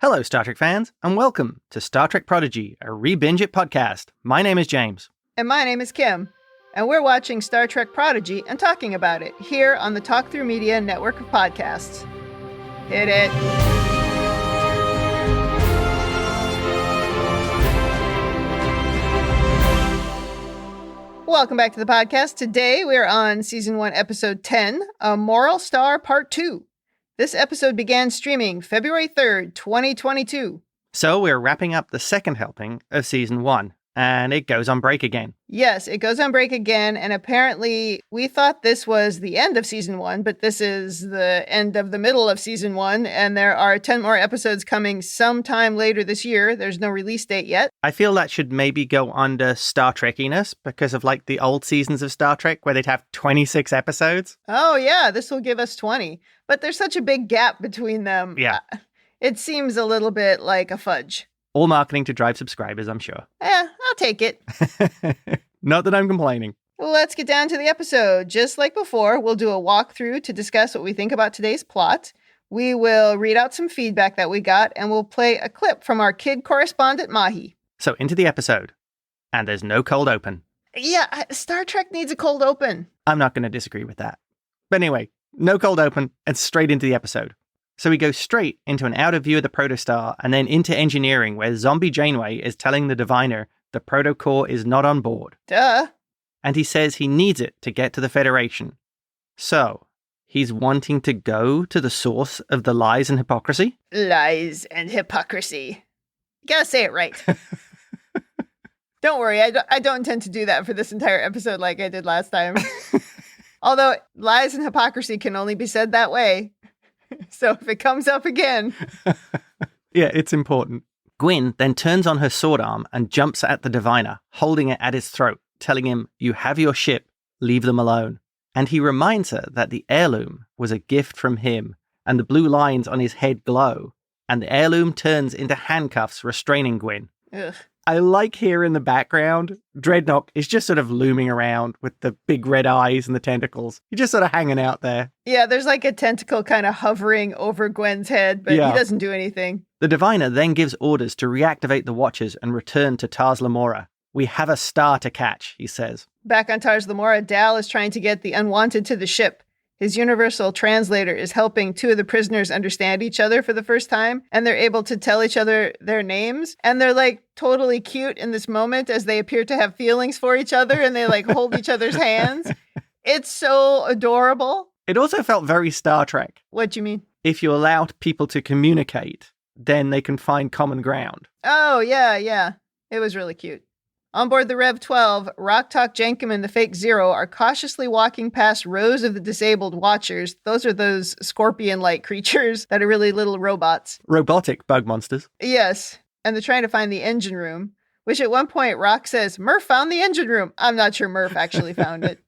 Hello, Star Trek fans, and welcome to Star Trek Prodigy, a RebingeIt podcast. My name is James. And my name is Kim. And we're watching Star Trek Prodigy and talking about it here on the Talk Through Media network of podcasts. Hit it. Welcome back to the podcast. Today we are on Season 1, Episode 10, A Moral Star Part 2. This episode began streaming February 3rd, 2022. So we're wrapping up the second helping of Season 1, and it goes on break again. Yes, it goes on break again, and apparently we thought this was the end of Season 1, but this is the end of the middle of Season 1, and there are 10 more episodes coming sometime later this year. There's no release date yet. I feel that should maybe go under Star Trek-iness because of like the old seasons of Star Trek where they'd have 26 episodes. Oh yeah, this will give us 20. But there's such a big gap between them. Yeah. It seems a little bit like a fudge. All marketing to drive subscribers, I'm sure. I'll take it. Not that I'm complaining. Let's get down to the episode. Just like before, we'll do a walkthrough to discuss what we think about today's plot. We will read out some feedback that we got, and we'll play a clip from our kid correspondent, Mahi. So into the episode. And there's no cold open. Yeah, Star Trek needs a cold open. I'm not going to disagree with that. But anyway, no cold open and straight into the episode. So we go straight into an outer view of the protostar and then into engineering where zombie Janeway is telling the diviner the protocore is not on board. Duh. And he says he needs it to get to the Federation. So, he's wanting to go to the source of the lies and hypocrisy? Lies and hypocrisy. You gotta say it right. Don't worry, I don't intend to do that for this entire episode like I did last time. Although lies and hypocrisy can only be said that way. So if it comes up again. Yeah, it's important. Gwyn then turns on her sword arm and jumps at the diviner, holding it at his throat, telling him, "You have your ship, leave them alone." And he reminds her that the heirloom was a gift from him, and the blue lines on his head glow, and the heirloom turns into handcuffs restraining Gwyn. Ugh. I like here in the background, Dreadnought is just sort of looming around with the big red eyes and the tentacles. He's just sort of hanging out there. Yeah, there's like a tentacle kind of hovering over Gwen's head, but Yeah. he doesn't do anything. The diviner then gives orders to reactivate the Watchers and return to Tars Lamora. "We have a star to catch," he says. Back on Tars Lamora, Dal is trying to get the unwanted to the ship. His universal translator is helping two of the prisoners understand each other for the first time, and they're able to tell each other their names. And they're like totally cute in this moment as they appear to have feelings for each other and they like hold each other's hands. It's so adorable. It also felt very Star Trek. What do you mean? If you allowed people to communicate, then they can find common ground. Oh, yeah. It was really cute. On board the Rev 12, Rok-Tahk, Jankum, and the Fake Zero are cautiously walking past rows of the disabled Watchers. Those are those scorpion-like creatures that are really little robots. Robotic bug monsters. Yes, and they're trying to find the engine room, which at one point Rock says, "Murph found the engine room." I'm not sure Murph actually found it.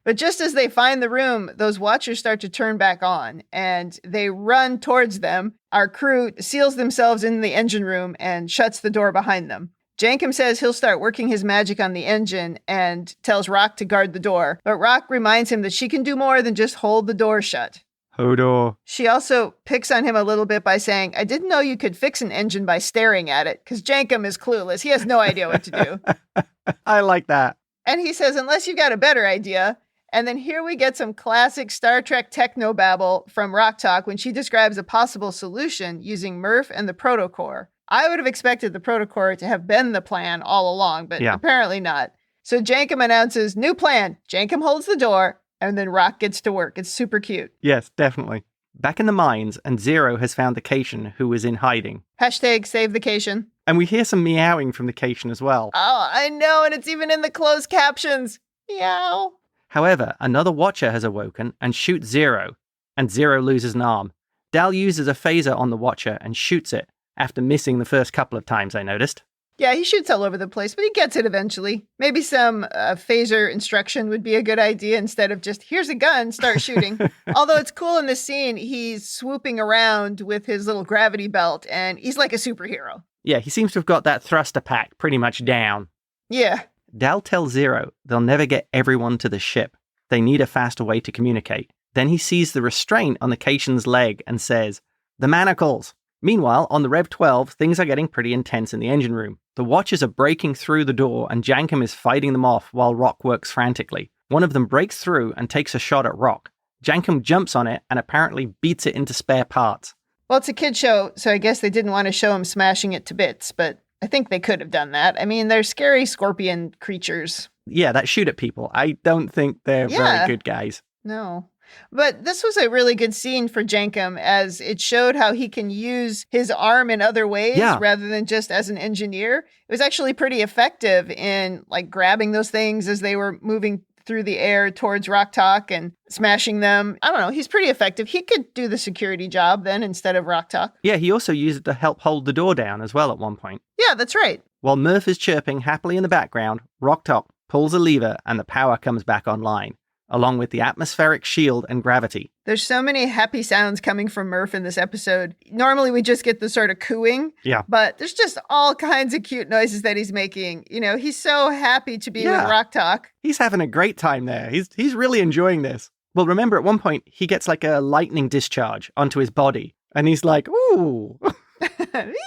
But just as they find the room, those Watchers start to turn back on, and they run towards them. Our crew seals themselves in the engine room and shuts the door behind them. Jankum says he'll start working his magic on the engine and tells Rock to guard the door. But Rock reminds him that she can do more than just hold the door shut. Hodor. She also picks on him a little bit by saying, "I didn't know you could fix an engine by staring at it," because Jankum is clueless. He has no idea what to do. I like that. And he says, "Unless you've got a better idea." And then here we get some classic Star Trek technobabble from Rok-Tahk when she describes a possible solution using Murph and the protocore. I would have expected the protocore to have been the plan all along, but apparently not. So Jankum announces, "New plan." Jankum holds the door, and then Rock gets to work. It's super cute. Yes, definitely. Back in the mines, and Zero has found the Cation who was in hiding. Hashtag save the Cation. And we hear some meowing from the Cation as well. Oh, I know, and it's even in the closed captions. Meow. However, another Watcher has awoken and shoots Zero, and Zero loses an arm. Dal uses a phaser on the Watcher and shoots it, after missing the first couple of times, I noticed. Yeah, he shoots all over the place, but he gets it eventually. Maybe some phaser instruction would be a good idea instead of just, "Here's a gun, start shooting." Although it's cool in this scene, he's swooping around with his little gravity belt, and he's like a superhero. Yeah, he seems to have got that thruster pack pretty much down. Yeah. Dal tells Zero they'll never get everyone to the ship. They need a faster way to communicate. Then he sees the restraint on the Cation's leg and says, "The manacles." Meanwhile, on the Rev 12, things are getting pretty intense in the engine room. The Watchers are breaking through the door and Jankum is fighting them off while Rock works frantically. One of them breaks through and takes a shot at Rock. Jankum jumps on it and apparently beats it into spare parts. Well, it's a kid show, so I guess they didn't want to show him smashing it to bits, but I think they could have done that. I mean, they're scary scorpion creatures. Yeah, that shoot at people. I don't think they're very good guys. No. But this was a really good scene for Jankum, as it showed how he can use his arm in other ways rather than just as an engineer. It was actually pretty effective in like grabbing those things as they were moving through the air towards Rock Talk and smashing them. I don't know. He's pretty effective. He could do the security job then instead of Rock Talk. Yeah, he also used it to help hold the door down as well at one point. Yeah, that's right. While Murph is chirping happily in the background, Rock Talk pulls a lever and the power comes back online, along with the atmospheric shield and gravity. There's so many happy sounds coming from Murph in this episode. Normally we just get the sort of cooing. Yeah. But there's just all kinds of cute noises that he's making. You know, he's so happy to be with Rock Talk. He's having a great time there. He's really enjoying this. Well, remember at one point, he gets like a lightning discharge onto his body. And he's like, ooh,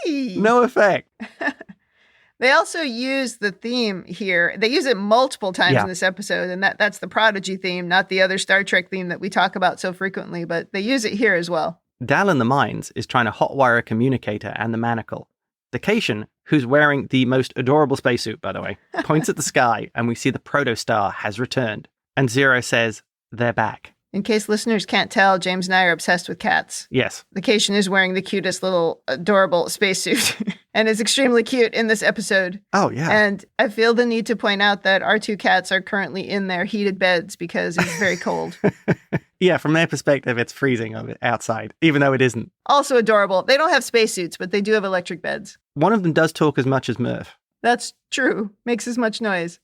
no effect. They also use the theme here. They use it multiple times in this episode, and that's the Prodigy theme, not the other Star Trek theme that we talk about so frequently, but they use it here as well. Dal in the mines is trying to hotwire a communicator and the manacle. The Cation, who's wearing the most adorable spacesuit, by the way, points at the sky, and we see the protostar has returned. And Zero says, they're back. In case listeners can't tell, James and I are obsessed with cats. Yes. The Cation is wearing the cutest little adorable spacesuit and is extremely cute in this episode. Oh, yeah. And I feel the need to point out that our two cats are currently in their heated beds because it's very cold. Yeah, from their perspective, it's freezing outside, even though it isn't. Also adorable. They don't have spacesuits, but they do have electric beds. One of them does talk as much as Murph. That's true. Makes as much noise.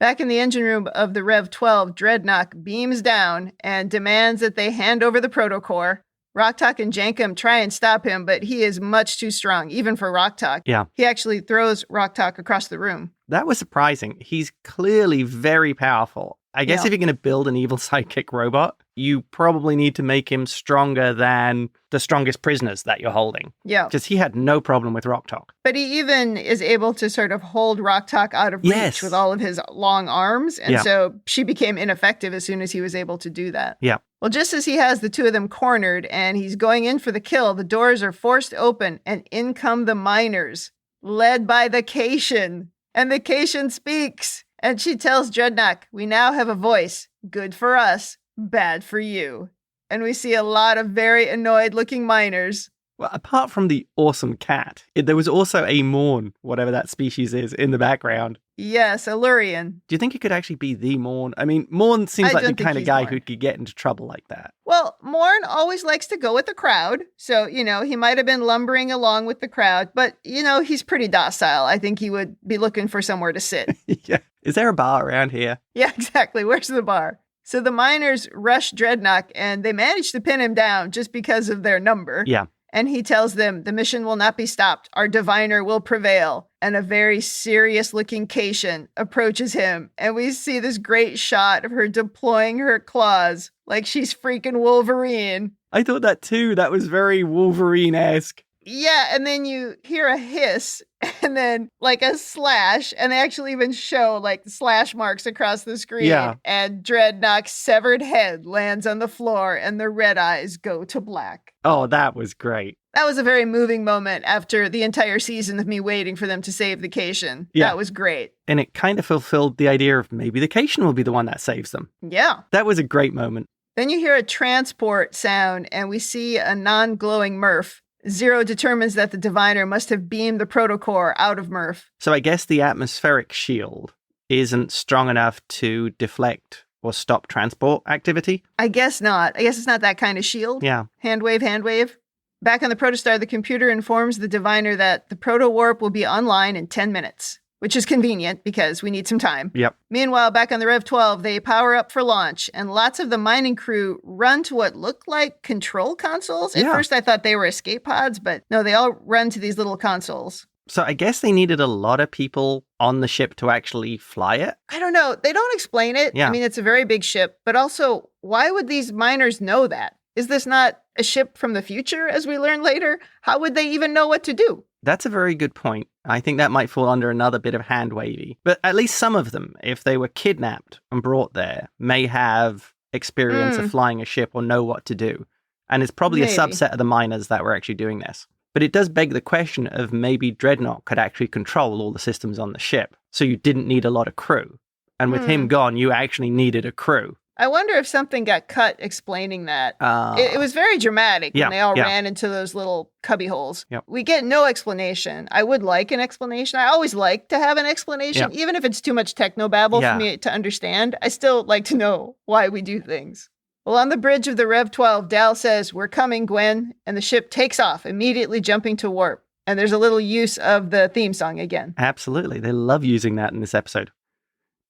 Back in the engine room of the Rev 12, Dreadnought beams down and demands that they hand over the protocore. Rock Talk and Jankum try and stop him, but he is much too strong, even for Rock Talk. Yeah. He actually throws Rock Talk across the room. That was surprising. He's clearly very powerful. I guess if you're going to build an evil sidekick robot, you probably need to make him stronger than the strongest prisoners that you're holding. Yeah. Because he had no problem with Rock Talk. But he even is able to sort of hold Rock Talk out of reach with all of his long arms. And so she became ineffective as soon as he was able to do that. Yeah. Well, just as he has the two of them cornered and he's going in for the kill, the doors are forced open and in come the miners, led by the Cation. And the Cation speaks. And she tells Dreadnought, we now have a voice. Good for us, bad for you. And we see a lot of very annoyed looking miners. Well, apart from the awesome cat, there was also a Morn, whatever that species is, in the background. Yes, a Lurian. Do you think it could actually be the Morn? I mean, Morn seems like the kind of guy who could get into trouble like that. Well, Morn always likes to go with the crowd. So, you know, he might have been lumbering along with the crowd, but, you know, he's pretty docile. I think he would be looking for somewhere to sit. Yeah. Is there a bar around here? Yeah, exactly. Where's the bar? So the miners rush Dreadnought and they manage to pin him down just because of their number. Yeah. And he tells them the mission will not be stopped. Our diviner will prevail. And a very serious looking Cation approaches him. And we see this great shot of her deploying her claws like she's freaking Wolverine. I thought that too. That was very Wolverine-esque. Yeah, and then you hear a hiss and then like a slash, and they actually even show like slash marks across the screen. Yeah. And Dreadnought's severed head lands on the floor and the red eyes go to black. Oh, that was great. That was a very moving moment after the entire season of me waiting for them to save the Cation. Yeah. That was great. And it kind of fulfilled the idea of maybe the Cation will be the one that saves them. Yeah. That was a great moment. Then you hear a transport sound and we see a non-glowing Murph. Zero determines that the diviner must have beamed the protocore out of Murph. So I guess the atmospheric shield isn't strong enough to deflect or stop transport activity? I guess not. I guess it's not that kind of shield. Yeah. Hand wave, hand wave. Back on the protostar, the computer informs the diviner that the proto-warp will be online in 10 minutes, which is convenient because we need some time. Yep. Meanwhile, back on the Rev 12, they power up for launch, and lots of the mining crew run to what looked like control consoles. At first, I thought they were escape pods, but no, they all run to these little consoles. So I guess they needed a lot of people on the ship to actually fly it? I don't know. They don't explain it. Yeah. I mean, it's a very big ship, but also, why would these miners know that? Is this not a ship from the future, as we learn later, how would they even know what to do? That's a very good point. I think that might fall under another bit of hand-wavy. But at least some of them, if they were kidnapped and brought there, may have experience of flying a ship or know what to do. And it's probably a subset of the miners that were actually doing this. But it does beg the question of maybe Dreadnought could actually control all the systems on the ship, so you didn't need a lot of crew. And with him gone, you actually needed a crew. I wonder if something got cut explaining that. It was very dramatic when they all ran into those little cubby holes. Yep. We get no explanation. I would like an explanation. I always like to have an explanation, even if it's too much technobabble for me to understand. I still like to know why we do things. Well, on the bridge of the Rev 12, Dal says, "We're coming, Gwen," and the ship takes off, immediately jumping to warp. And there's a little use of the theme song again. Absolutely. They love using that in this episode.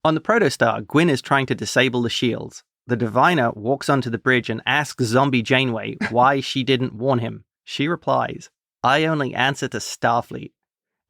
On the Protostar, Gwyn is trying to disable the shields. The Diviner walks onto the bridge and asks zombie Janeway why she didn't warn him. She replies, "I only answer to Starfleet."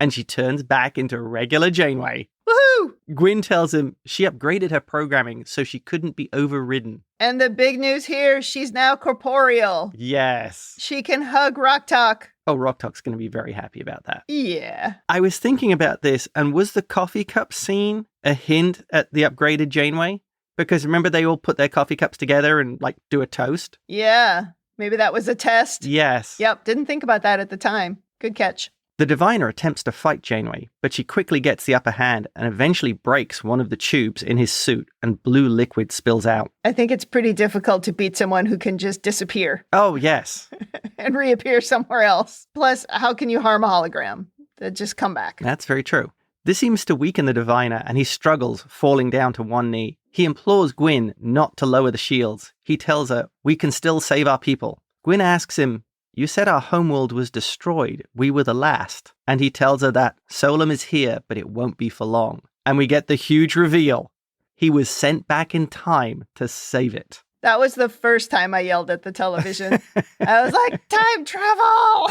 And she turns back into regular Janeway. Woohoo! Gwyn tells him she upgraded her programming so she couldn't be overridden. And the big news here, she's now corporeal. Yes. She can hug Rock Talk. Oh, Rock Talk's going to be very happy about that. Yeah. I was thinking about this, and was the coffee cup scene a hint at the upgraded Janeway? Because remember they all put their coffee cups together and, like, do a toast? Yeah. Maybe that was a test. Yes. Yep. Didn't think about that at the time. Good catch. The Diviner attempts to fight Janeway, but she quickly gets the upper hand and eventually breaks one of the tubes in his suit, and blue liquid spills out. I think it's pretty difficult to beat someone who can just disappear. Oh, yes. And reappear somewhere else. Plus, how can you harm a hologram? They just come back. That's very true. This seems to weaken the Diviner, and he struggles, falling down to one knee. He implores Gwyn not to lower the shields. He tells her, "We can still save our people." Gwyn asks him, "You said our homeworld was destroyed. We were the last." And he tells her that Solum is here, but it won't be for long. And we get the huge reveal. He was sent back in time to save it. That was the first time I yelled at the television. I was like, time travel!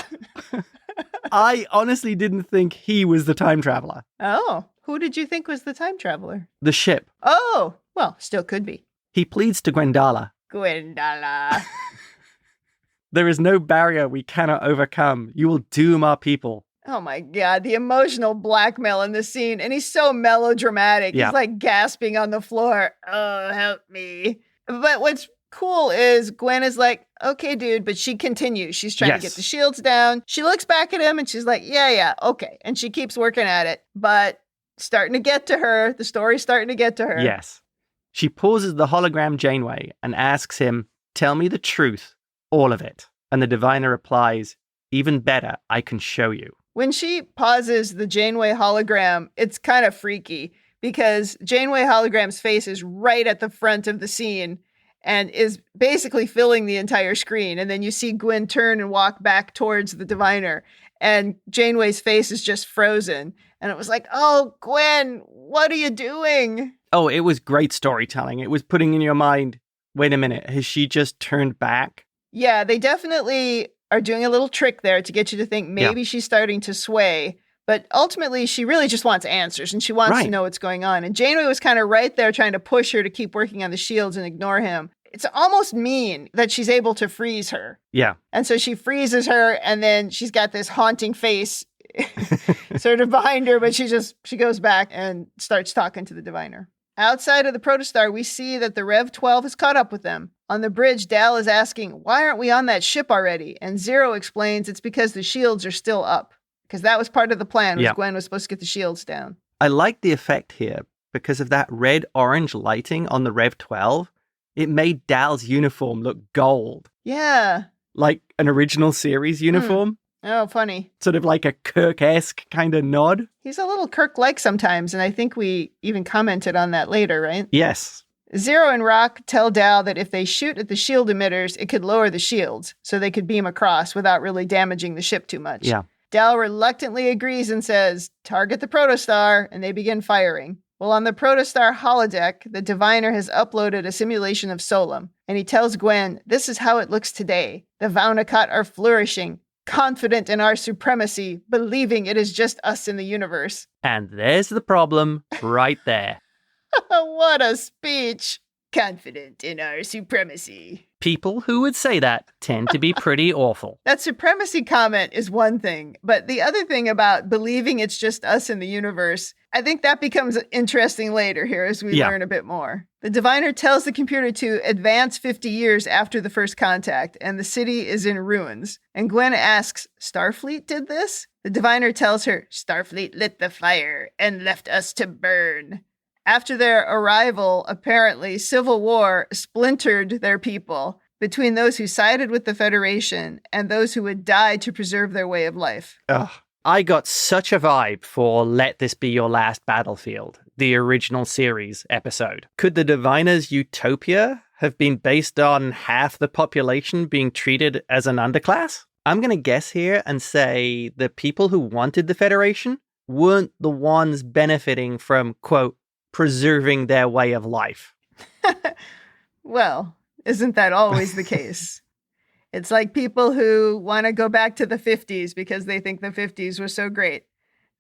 I honestly didn't think he was the time traveler. Oh, who did you think was the time traveler? The ship. Oh, well, still could be. He pleads to Gwendala. Gwendala. "There is no barrier we cannot overcome. You will doom our people." Oh my God, the emotional blackmail in this scene. And he's so melodramatic. Yeah. He's like gasping on the floor. Oh, help me. But what's cool is Gwen is like, "Okay, dude," but she continues. She's trying to get the shields down. She looks back at him and she's like, yeah, okay. And she keeps working at it. But starting to get to her. The story's starting to get to her. Yes. She pauses the hologram Janeway and asks him, "Tell me the truth, all of it." And the Diviner replies, "Even better, I can show you." When she pauses the Janeway hologram, it's kind of freaky because Janeway hologram's face is right at the front of the scene and is basically filling the entire screen. And then you see Gwyn turn and walk back towards the Diviner, and Janeway's face is just frozen. And it was like, oh, Gwyn, what are you doing? Oh, it was great storytelling. It was putting in your mind, wait a minute, has she just turned back? Yeah, they definitely are doing a little trick there to get you to think maybe she's starting to sway. But ultimately, she really just wants answers, and she wants to know what's going on. And Janeway was kind of right there trying to push her to keep working on the shields and ignore him. It's almost mean that she's able to freeze her. Yeah. And so she freezes her, and then she's got this haunting face sort of behind her, but she goes back and starts talking to the Diviner. Outside of the Protostar, we see that the Rev 12 has caught up with them. On the bridge, Dal is asking, "Why aren't we on that ship already?" And Zero explains it's because the shields are still up. Because that was part of the plan, was Gwen was supposed to get the shields down. I like the effect here because of that red-orange lighting on the Rev 12. It made Dal's uniform look gold. Yeah. Like an original series uniform. Oh, funny. Sort of like a Kirk-esque kind of nod. He's a little Kirk-like sometimes, and I think we even commented on that later, right? Yes. Zero and Rock tell Dal that if they shoot at the shield emitters, it could lower the shields, so they could beam across without really damaging the ship too much. Yeah. Dal reluctantly agrees and says, "Target the Protostar," and they begin firing. Well, on the Protostar holodeck, the Diviner has uploaded a simulation of Solum, and he tells Gwen, "This is how it looks today. The Vaunakat are flourishing, confident in our supremacy, believing it is just us in the universe." And there's the problem right there. What a speech. confident in our supremacy. People who would say that tend to be pretty awful. That supremacy comment is one thing, but the other thing about believing it's just us in the universe, I think that becomes interesting later here as we learn a bit more. The diviner tells the computer to advance 50 years after the first contact, and the city is in ruins. And Gwyn asks, Starfleet did this? The diviner tells her, Starfleet lit the fire and left us to burn. After their arrival, apparently, civil war splintered their people between those who sided with the Federation and those who would die to preserve their way of life. Ugh. I got such a vibe for Let This Be Your Last Battlefield, the original series episode. Could the Diviner's utopia have been based on half the population being treated as an underclass? I'm going to guess here and say the people who wanted the Federation weren't the ones benefiting from, quote, preserving their way of life. Well, isn't that always the case? It's like people who want to go back to the 50s because they think the 50s was so great.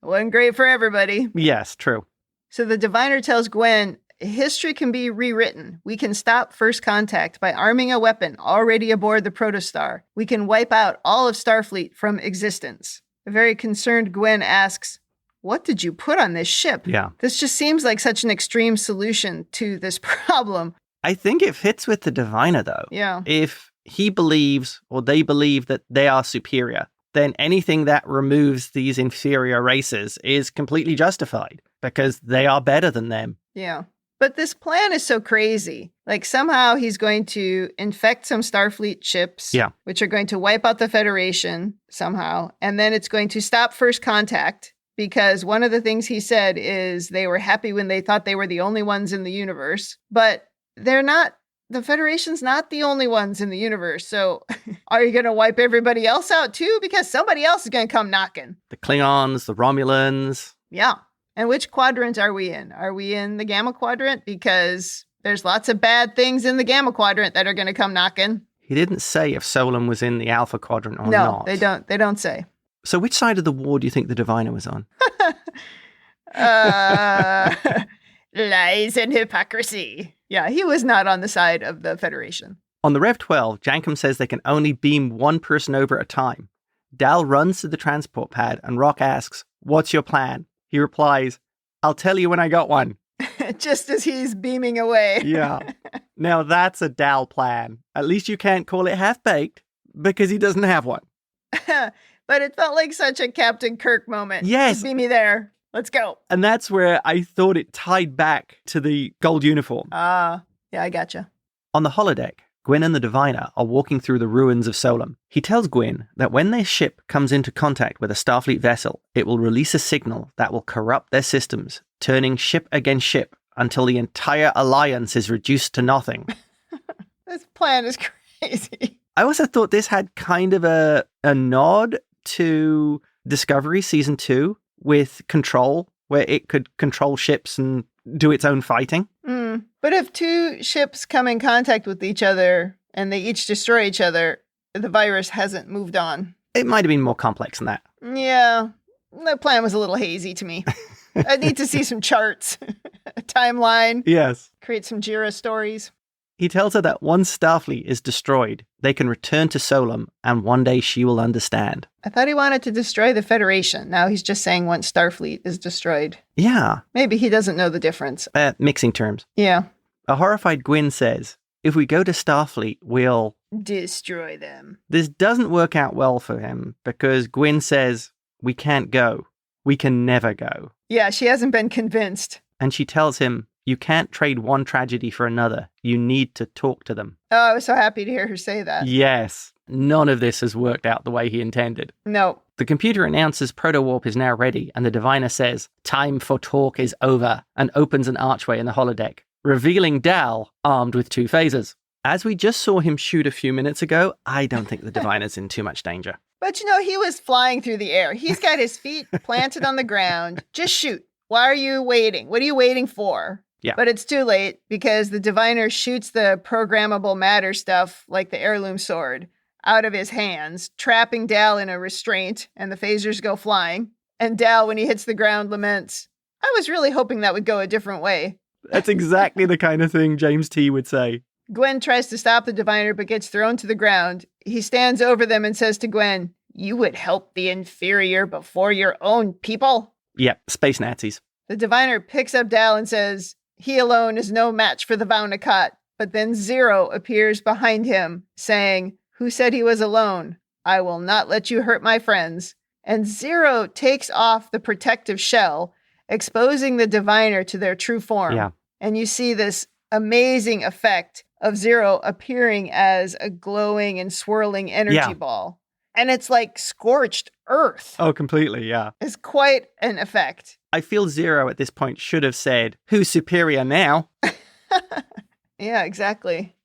It wasn't great for everybody. Yes, true. So the diviner tells Gwyn, history can be rewritten. We can stop first contact by arming a weapon already aboard the protostar. We can wipe out all of Starfleet from existence. A very concerned Gwyn asks, what did you put on this ship? Yeah. This just seems like such an extreme solution to this problem. I think it fits with the diviner, though. Yeah. If he believes, or they believe, that they are superior, then anything that removes these inferior races is completely justified because they are better than them. Yeah. But this plan is so crazy. Like somehow he's going to infect some Starfleet ships, which are going to wipe out the Federation somehow. And then it's going to stop first contact because one of the things he said is they were happy when they thought they were the only ones in the universe, but they're not. The Federation's not the only ones in the universe. So are you going to wipe everybody else out too? Because somebody else is going to come knocking. The Klingons, the Romulans. Yeah. And which quadrant are we in? Are we in the Gamma Quadrant? Because there's lots of bad things in the Gamma Quadrant that are going to come knocking. He didn't say if Solon was in the Alpha Quadrant or No, not. they don't say. So which side of the war do you think the diviner was on? Lies and hypocrisy. Yeah, he was not on the side of the Federation. On the Rev 12, Jankum says they can only beam one person over at a time. Dal runs to the transport pad and Rock asks, what's your plan? He replies, I'll tell you when I got one. Just as he's beaming away. Yeah. Now that's a Dal plan. At least you can't call it half-baked because he doesn't have one. But it felt like such a Captain Kirk moment. Yes. Beam me there. Let's go. And that's where I thought it tied back to the gold uniform. Yeah, I gotcha. On the holodeck, Gwyn and the diviner are walking through the ruins of Solum. He tells Gwyn that when their ship comes into contact with a Starfleet vessel, it will release a signal that will corrupt their systems, turning ship against ship until the entire alliance is reduced to nothing. This plan is crazy. I also thought this had kind of a nod to Discovery Season 2 with Control, where it could control ships and do its own fighting. But if two ships come in contact with each other and they each destroy each other, the virus hasn't moved on. It might have been more complex than that. Yeah, the plan was a little hazy to me. I need to see some charts, a timeline. Yes. Create some JIRA stories. He tells her that once Starfleet is destroyed, they can return to Solum, and one day she will understand. I thought he wanted to destroy the Federation. Now he's just saying once Starfleet is destroyed. Yeah. Maybe he doesn't know the difference. Mixing terms. Yeah. A horrified Gwyn says, if we go to Starfleet, we'll destroy them. This doesn't work out well for him, because Gwyn says, we can't go. We can never go. Yeah, she hasn't been convinced. And she tells him, you can't trade one tragedy for another. You need to talk to them. Oh, I was so happy to hear her say that. Yes. None of this has worked out the way he intended. No. The computer announces proto-warp is now ready, and the diviner says, time for talk is over, and opens an archway in the holodeck, revealing Dal armed with two phasers. As we just saw him shoot a few minutes ago, I don't think the diviner's in too much danger. But he was flying through the air. He's got his feet planted on the ground. Just shoot. Why are you waiting? What are you waiting for? Yeah. But it's too late because the diviner shoots the programmable matter stuff, like the heirloom sword, out of his hands, trapping Dal in a restraint, and the phasers go flying. And Dal, when he hits the ground, laments, I was really hoping that would go a different way. That's exactly the kind of thing James T. would say. Gwyn tries to stop the diviner but gets thrown to the ground. He stands over them and says to Gwyn, "You would help the inferior before your own people?" Yep, space Nazis. The diviner picks up Dal and says, he alone is no match for the Vaunakat. But then Zero appears behind him, saying, "Who said he was alone? I will not let you hurt my friends." And Zero takes off the protective shell, exposing the diviner to their true form. Yeah. And you see this amazing effect of Zero appearing as a glowing and swirling energy ball. And it's like scorched earth. Oh, completely, yeah. It's quite an effect. I feel Zero at this point should have said, "Who's superior now?" Yeah, exactly.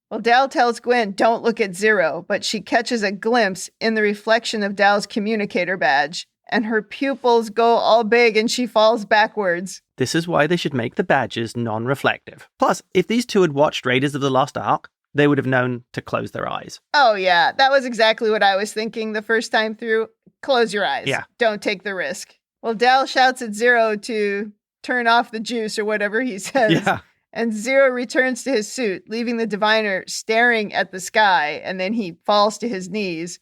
Well, Dal tells Gwyn, don't look at Zero, but she catches a glimpse in the reflection of Dal's communicator badge, and her pupils go all big and she falls backwards. This is why they should make the badges non-reflective. Plus, if these two had watched Raiders of the Lost Ark, they would have known to close their eyes. Oh, yeah. That was exactly what I was thinking the first time through. Close your eyes. Yeah. Don't take the risk. Well, Dal shouts at Zero to turn off the juice or whatever he says. Yeah. And Zero returns to his suit, leaving the diviner staring at the sky, and then he falls to his knees.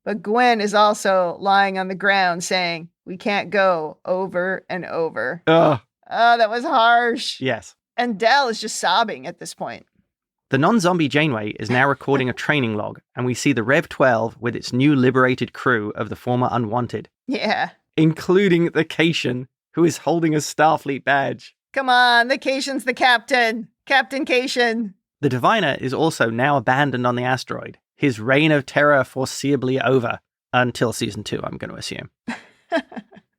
But Gwyn is also lying on the ground saying, "We can't go," over and over. Ugh. Oh, that was harsh. Yes. And Dal is just sobbing at this point. The non-zombie Janeway is now recording a training log, and we see the Rev 12 with its new liberated crew of the former Unwanted, Yeah. including the Cation, who is holding a Starfleet badge. Come on, the Cation's the captain. Captain Cation. The diviner is also now abandoned on the asteroid. His reign of terror foreseeably over. Until season 2, I'm going to assume.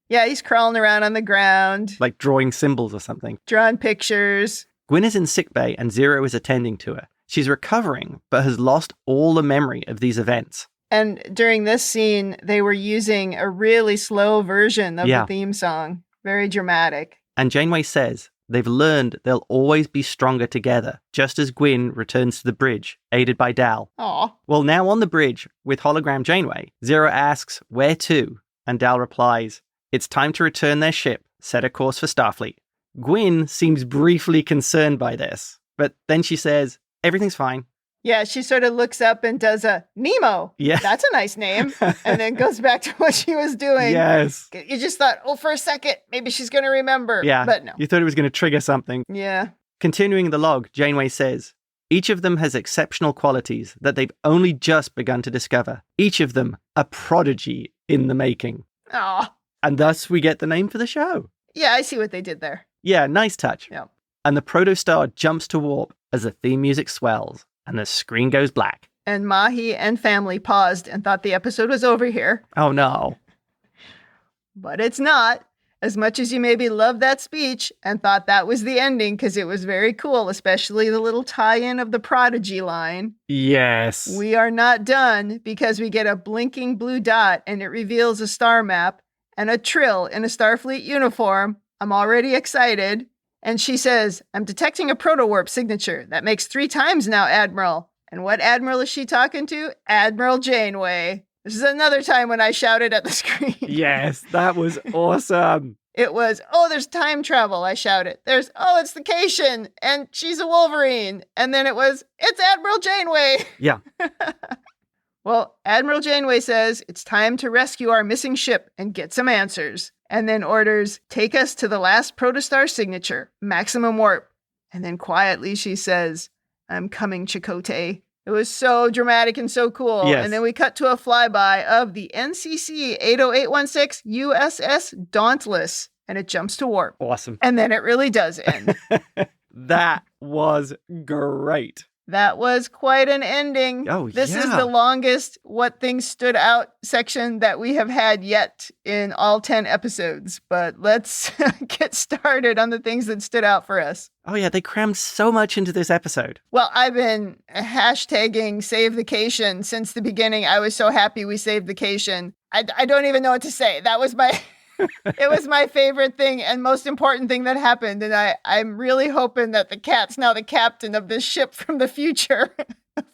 Yeah, he's crawling around on the ground. Like drawing symbols or something. Drawing pictures. Gwyn is in sickbay and Zero is attending to her. She's recovering, but has lost all the memory of these events. And during this scene, they were using a really slow version of the theme song. Very dramatic. And Janeway says they've learned they'll always be stronger together, just as Gwyn returns to the bridge, aided by Dal. Aw. Well, now on the bridge with Hologram Janeway, Zero asks, "Where to?" And Dal replies, "It's time to return their ship, set a course for Starfleet." Gwyn seems briefly concerned by this, but then she says, "Everything's fine." Yeah, she sort of looks up and does a Nemo. Yeah. That's a nice name. And then goes back to what she was doing. Yes. You just thought, oh, for a second, maybe she's going to remember. Yeah. But no. You thought it was going to trigger something. Yeah. Continuing the log, Janeway says, "Each of them has exceptional qualities that they've only just begun to discover. Each of them a prodigy in the making." Aw. And thus we get the name for the show. Yeah, I see what they did there. Yeah, nice touch. Yeah. And the protostar jumps to warp as the theme music swells and the screen goes black. And Mahi and family paused and thought the episode was over here. Oh no. But it's not. As much as you maybe loved that speech and thought that was the ending because it was very cool, especially the little tie-in of the Prodigy line. Yes. We are not done because we get a blinking blue dot and it reveals a star map and a Trill in a Starfleet uniform. I'm already excited. And she says, "I'm detecting a proto-warp signature. That makes 3 times now, Admiral." And what Admiral is she talking to? Admiral Janeway. This is another time when I shouted at the screen. Yes, that was awesome. It was, "Oh, there's time travel," I shouted. There's, "Oh, it's the Cation, and she's a Wolverine." And then it was, "It's Admiral Janeway." Yeah. Well, Admiral Janeway says, "It's time to rescue our missing ship and get some answers." And then orders, "Take us to the last protostar signature, maximum warp." And then quietly she says, "I'm coming, Chakotay." It was so dramatic and so cool. Yes. And then we cut to a flyby of the NCC 80816 USS Dauntless. And it jumps to warp. Awesome. And then it really does end. That was great. That was quite an ending. Oh, This is yeah. the longest What Things Stood Out section that we have had yet in all 10 episodes. But let's get started on the things that stood out for us. Oh yeah, they crammed so much into this episode. Well, I've been hashtagging Save the Cation since the beginning. I was so happy we saved the Cation. I don't even know what to say. That was my... It was my favorite thing and most important thing that happened. And I'm really hoping that the cat's now the captain of this ship from the future.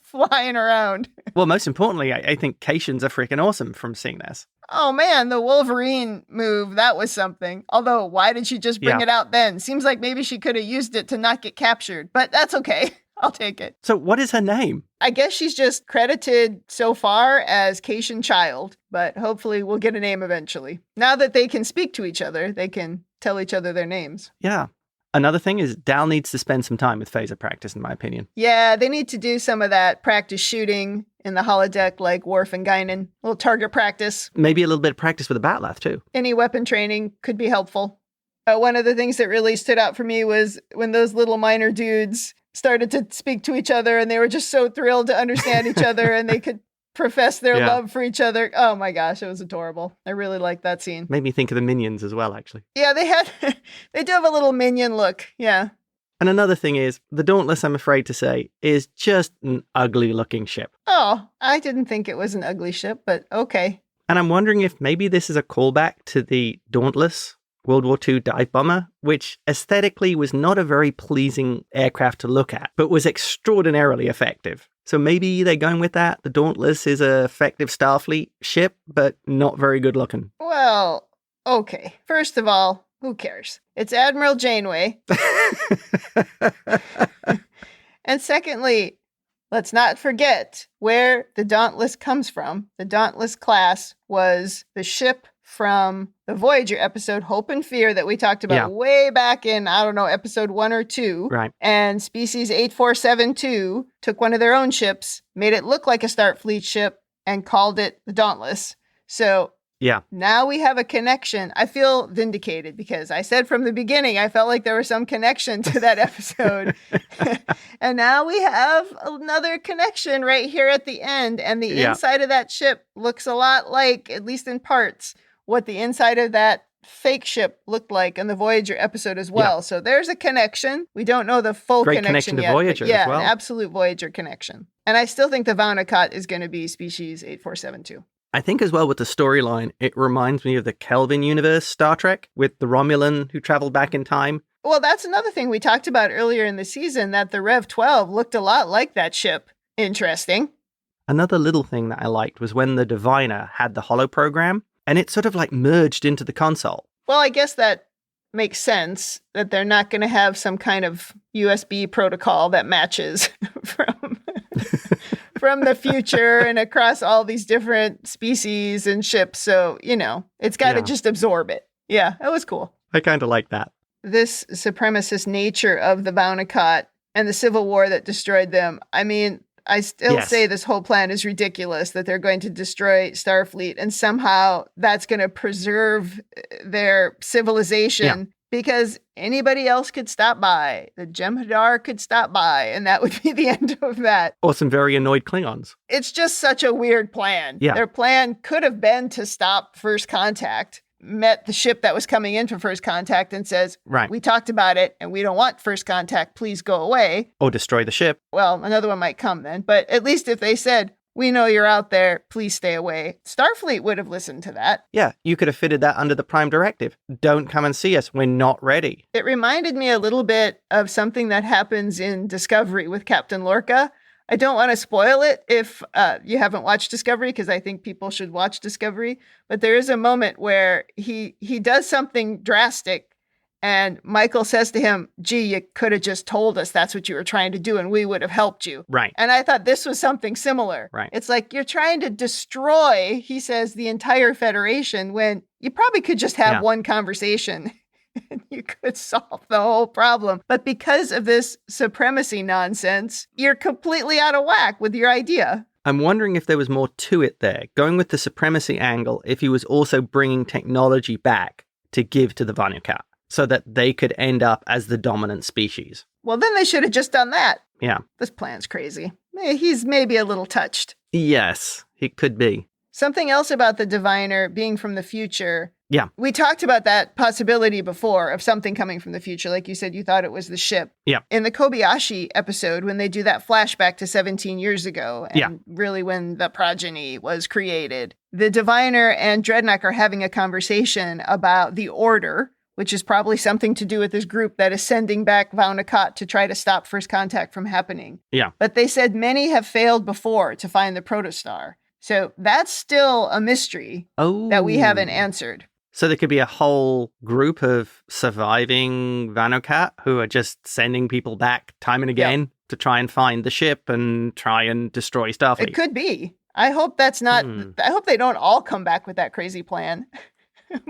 flying around. Well, most importantly, I think Cations are freaking awesome from seeing this. Oh man, the Wolverine move, that was something. Although, why did she just bring it out then? Seems like maybe she could have used it to not get captured, but that's okay. I'll take it. So what is her name? I guess she's just credited so far as Cation Child, but hopefully we'll get a name eventually. Now that they can speak to each other, they can tell each other their names. Yeah. Another thing is Dal needs to spend some time with phaser practice, in my opinion. Yeah, they need to do some of that practice shooting in the holodeck like Worf and Guinan. A little target practice. Maybe a little bit of practice with a Batlath, too. Any weapon training could be helpful. One of the things that really stood out for me was when those little minor dudes started to speak to each other and they were just so thrilled to understand each other and they could profess their love for each other. Oh my gosh, it was adorable. I really liked that scene. Made me think of the Minions as well, actually. Yeah, they do have a little minion look. Yeah. And another thing is, the Dauntless, I'm afraid to say, is just an ugly looking ship. Oh, I didn't think it was an ugly ship, but okay. And I'm wondering if maybe this is a callback to the Dauntless World War II dive bomber, which aesthetically was not a very pleasing aircraft to look at, but was extraordinarily effective. So maybe they're going with that. The Dauntless is an effective Starfleet ship, but not very good looking. Well, okay. First of all, who cares? It's Admiral Janeway. And secondly, let's not forget where the Dauntless comes from. The Dauntless class was the ship from the Voyager episode Hope and Fear that we talked about way back in, I don't know, episode 1 or 2. Right. And Species 8472 took one of their own ships, made it look like a Starfleet ship, and called it the Dauntless. So now we have a connection. I feel vindicated because I said from the beginning, I felt like there was some connection to that episode. And now we have another connection right here at the end. And the inside of that ship looks a lot like, at least in parts, what the inside of that fake ship looked like in the Voyager episode as well. Yeah. So there's a connection. We don't know the full connection to yet. Voyager as well. An absolute Voyager connection. And I still think the Vaunakot is going to be Species 8472. I think as well with the storyline, it reminds me of the Kelvin universe Star Trek with the Romulan who traveled back in time. Well, that's another thing we talked about earlier in the season, that the Rev 12 looked a lot like that ship. Interesting. Another little thing that I liked was when the Diviner had the holo program and it sort of like merged into the console. Well, I guess that makes sense that they're not going to have some kind of USB protocol that matches from the future and across all these different species and ships. So, it's got to just absorb it. Yeah, that was cool. I kind of like that. This supremacist nature of the Vaunakot and the civil war that destroyed them. I mean, I still say this whole plan is ridiculous, that they're going to destroy Starfleet and somehow that's going to preserve their civilization because anybody else could stop by. The Jem'Hadar could stop by and that would be the end of that. Or some very annoyed Klingons. It's just such a weird plan. Yeah. Their plan could have been to stop First Contact, met the ship that was coming in for First Contact and says, we talked about it and we don't want First Contact, please go away. Or destroy the ship. Well, another one might come then. But at least if they said, we know you're out there, please stay away, Starfleet would have listened to that. Yeah, you could have fitted that under the Prime Directive. Don't come and see us, we're not ready. It reminded me a little bit of something that happens in Discovery with Captain Lorca. I don't want to spoil it if you haven't watched Discovery, because I think people should watch Discovery. But there is a moment where he does something drastic and Michael says to him, gee, you could have just told us that's what you were trying to do and we would have helped you. Right. And I thought this was something similar. Right. It's like you're trying to destroy, he says, the entire Federation when you probably could just have one conversation. You could solve the whole problem. But because of this supremacy nonsense, you're completely out of whack with your idea. I'm wondering if there was more to it there. Going with the supremacy angle, if he was also bringing technology back to give to the Vaunakot so that they could end up as the dominant species. Well, then they should have just done that. Yeah. This plan's crazy. He's maybe a little touched. Yes, he could be. Something else about the Diviner being from the future. Yeah. We talked about that possibility before of something coming from the future. Like you said, you thought it was the ship. Yeah. In the Kobayashi episode, when they do that flashback to 17 years ago, and really when the progeny was created, the Diviner and Dreadnought are having a conversation about the Order, which is probably something to do with this group that is sending back Vaunakat to try to stop first contact from happening. Yeah. But they said many have failed before to find the protostar. So that's still a mystery that we haven't answered. So there could be a whole group of surviving Vaunakat who are just sending people back time and again to try and find the ship and try and destroy Starfleet. It could be. I hope that's not... I hope they don't all come back with that crazy plan.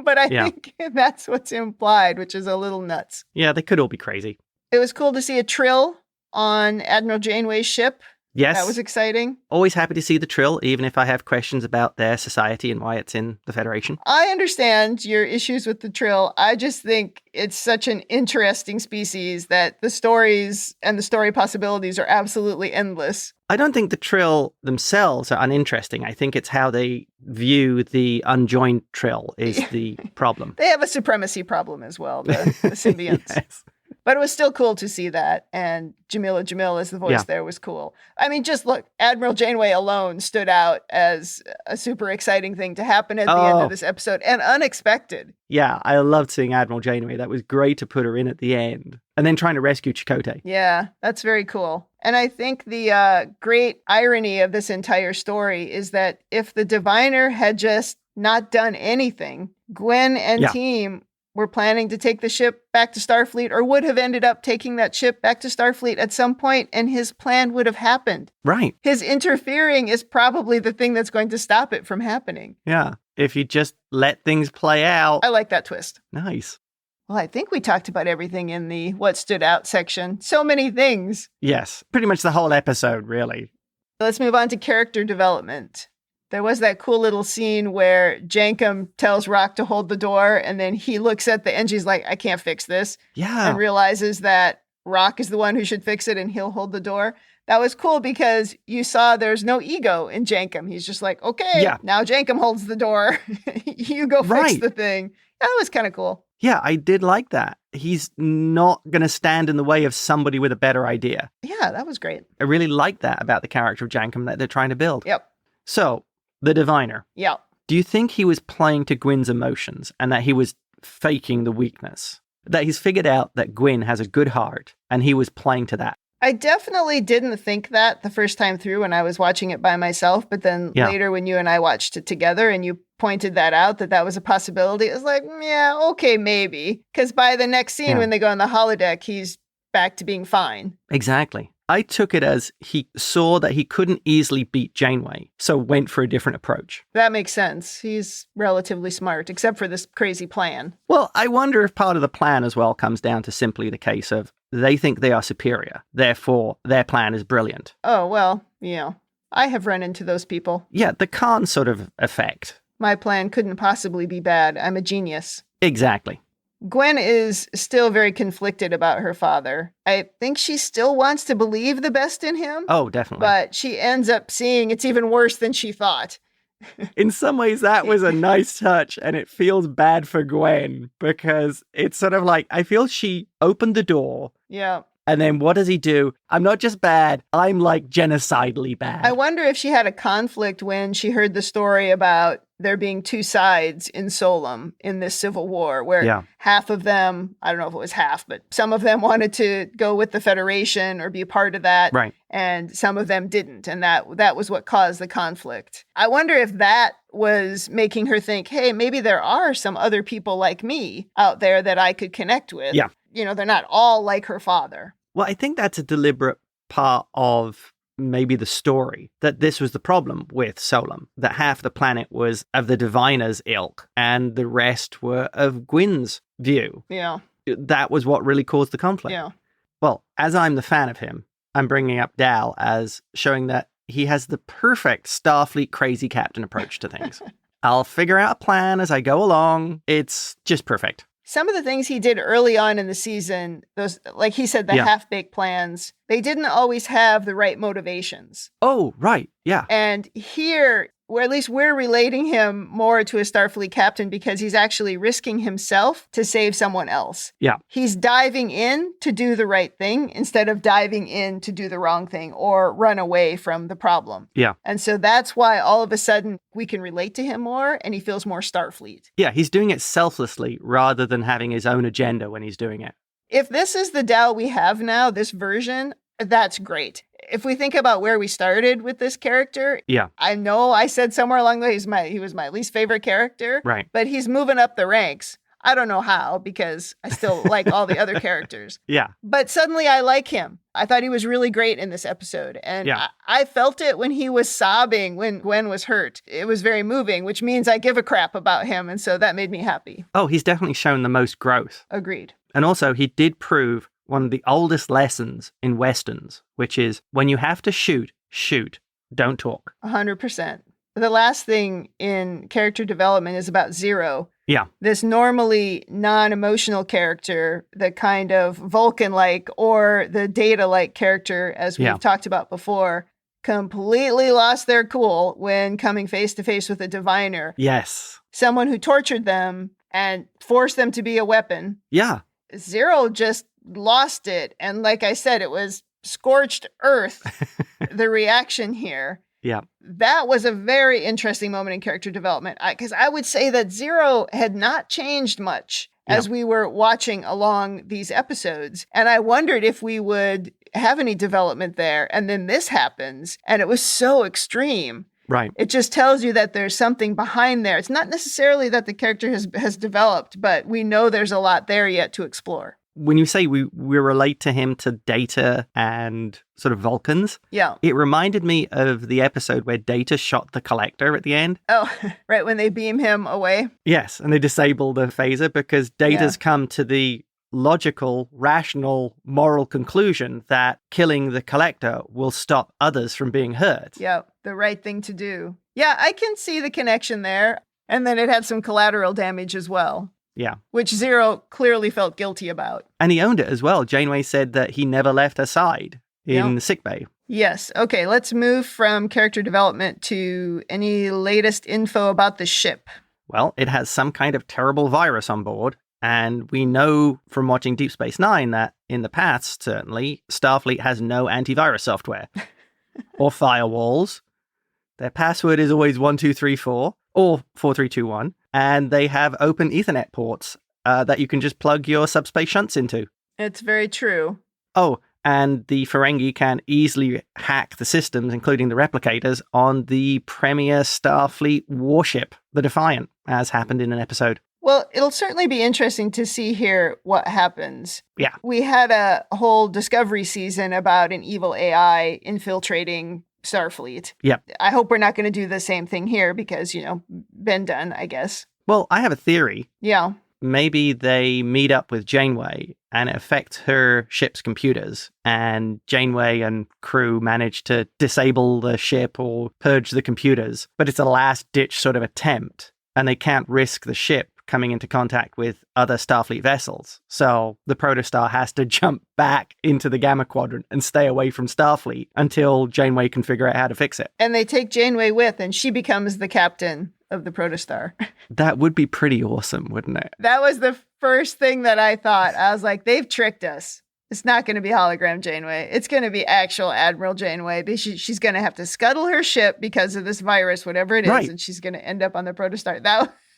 But I think that's what's implied, which is a little nuts. Yeah, they could all be crazy. It was cool to see a trill on Admiral Janeway's ship. Yes. That was exciting. Always happy to see the Trill, even if I have questions about their society and why it's in the Federation. I understand your issues with the Trill. I just think it's such an interesting species that the stories and the story possibilities are absolutely endless. I don't think the Trill themselves are uninteresting. I think it's how they view the unjoined Trill is the problem. They have a supremacy problem as well, the symbionts. Yes. But it was still cool to see that. And Jamila Jamil as the voice there was cool. I mean, just look, Admiral Janeway alone stood out as a super exciting thing to happen at the end of this episode and unexpected. Yeah, I loved seeing Admiral Janeway. That was great to put her in at the end. And then trying to rescue Chakotay. Yeah, that's very cool. And I think the great irony of this entire story is that if the Diviner had just not done anything, Gwyn and team were planning to take the ship back to Starfleet or would have ended up taking that ship back to Starfleet at some point, and his plan would have happened. Right. His interfering is probably the thing that's going to stop it from happening. Yeah. If you just let things play out. I like that twist. Nice. Well, I think we talked about everything in the What Stood Out section. So many things. Yes. Pretty much the whole episode, really. Let's move on to character development. There was that cool little scene where Jankum tells Rock to hold the door, and then he looks at the engine, he's like, I can't fix this. Yeah. And realizes that Rock is the one who should fix it and he'll hold the door. That was cool because you saw there's no ego in Jankum. He's just like, okay, now Jankum holds the door. You go fix the thing. That was kind of cool. Yeah, I did like that. He's not going to stand in the way of somebody with a better idea. Yeah, that was great. I really like that about the character of Jankum that they're trying to build. Yep. So, the Diviner. Yeah. Do you think he was playing to Gwyn's emotions and that he was faking the weakness? That he's figured out that Gwyn has a good heart and he was playing to that? I definitely didn't think that the first time through when I was watching it by myself, but then later when you and I watched it together and you pointed that out, that was a possibility, it was like, yeah, okay, maybe. Because by the next scene when they go on the holodeck, he's back to being fine. Exactly. I took it as he saw that he couldn't easily beat Janeway, so went for a different approach. That makes sense. He's relatively smart, except for this crazy plan. Well, I wonder if part of the plan as well comes down to simply the case of they think they are superior, therefore their plan is brilliant. Oh, well, I have run into those people. Yeah, the Khan sort of effect. My plan couldn't possibly be bad. I'm a genius. Exactly. Gwyn is still very conflicted about her father. I think she still wants to believe the best in him. Oh, definitely. But she ends up seeing it's even worse than she thought. In some ways, that was a nice touch, and it feels bad for Gwyn because it's sort of like, I feel she opened the door. Yeah. And then what does he do? I'm not just bad, I'm like genocidally bad. I wonder if she had a conflict when she heard the story about there being two sides in Solum in this civil war, where half of them, I don't know if it was half, but some of them wanted to go with the Federation or be a part of that. Right. And some of them didn't. And that was what caused the conflict. I wonder if that was making her think, hey, maybe there are some other people like me out there that I could connect with. Yeah. They're not all like her father. Well, I think that's a deliberate part of maybe the story, that this was the problem with Solum, that half the planet was of the Diviner's ilk and the rest were of Gwyn's view. Yeah. That was what really caused the conflict. Yeah. Well, as I'm the fan of him, I'm bringing up Dal as showing that he has the perfect Starfleet crazy captain approach to things. I'll figure out a plan as I go along. It's just perfect. Some of the things he did early on in the season, those, like he said, the half-baked plans, they didn't always have the right motivations. Oh, right. Yeah. And here, or at least we're relating him more to a Starfleet captain because he's actually risking himself to save someone else. Yeah. He's diving in to do the right thing instead of diving in to do the wrong thing or run away from the problem. Yeah. And so that's why all of a sudden we can relate to him more and he feels more Starfleet. Yeah, he's doing it selflessly rather than having his own agenda when he's doing it. If this is the Dal we have now, this version, that's great. If we think about where we started with this character, Yeah. I know I said somewhere along the way he was my least favorite character, Right. but he's moving up the ranks. I don't know how because I still like all the other characters. Yeah. But suddenly I like him. I thought he was really great in this episode. And Yeah. I felt it when he was sobbing when Gwen was hurt. It was very moving, which means I give a crap about him. And so that made me happy. Oh, he's definitely shown the most growth. Agreed. And also, he did prove one of the oldest lessons in Westerns, which is when you have to shoot, shoot. Don't talk. 100%. The last thing in character development is about Zero. Yeah. This normally non-emotional character, the kind of Vulcan-like or the Data-like character, as we've talked about before, completely lost their cool when coming face to face with a diviner. Yes. Someone who tortured them and forced them to be a weapon. Yeah. Zero just lost it. And like I said, it was scorched earth, the reaction here. Yeah. That was a very interesting moment in character development. Because I would say that Zero had not changed much as we were watching along these episodes. And I wondered if we would have any development there. And then this happens. And it was so extreme. Right. It just tells you that there's something behind there. It's not necessarily that the character has developed, but we know there's a lot there yet to explore. When you say we relate to him to Data and sort of Vulcans, Yeah. it reminded me of the episode where Data shot the Collector at the end. Oh, right, when they beam him away. Yes, and they disable the phaser because Data's come to the logical, rational, moral conclusion that killing the Collector will stop others from being hurt. Yeah, the right thing to do. Yeah, I can see the connection there. And then it had some collateral damage as well. Yeah. Which Zero clearly felt guilty about. And he owned it as well. Janeway said that he never left her side in sickbay. Yes. Okay, let's move from character development to any latest info about the ship. Well, it has some kind of terrible virus on board. And we know from watching Deep Space Nine that in the past, certainly, Starfleet has no antivirus software or firewalls. Their password is always 1234 or 4321. And they have open Ethernet ports that you can just plug your subspace shunts into. It's very true. Oh, and the Ferengi can easily hack the systems, including the replicators, on the premier Starfleet warship, the Defiant, as happened in an episode. Well, it'll certainly be interesting to see here what happens. Yeah. We had a whole Discovery season about an evil AI infiltrating Starfleet. Yep. I hope we're not going to do the same thing here because, been done, I guess. Well, I have a theory. Yeah. Maybe they meet up with Janeway and it affects her ship's computers, and Janeway and crew manage to disable the ship or purge the computers, but it's a last-ditch sort of attempt, and they can't risk the ship coming into contact with other Starfleet vessels. So the Protostar has to jump back into the Gamma Quadrant and stay away from Starfleet until Janeway can figure out how to fix it. And they take Janeway with, and she becomes the captain of the Protostar. That would be pretty awesome, wouldn't it? That was the first thing that I thought. I was like, they've tricked us. It's not going to be hologram Janeway. It's going to be actual Admiral Janeway. She's going to have to scuttle her ship because of this virus, whatever it is, right. And she's going to end up on the Protostar.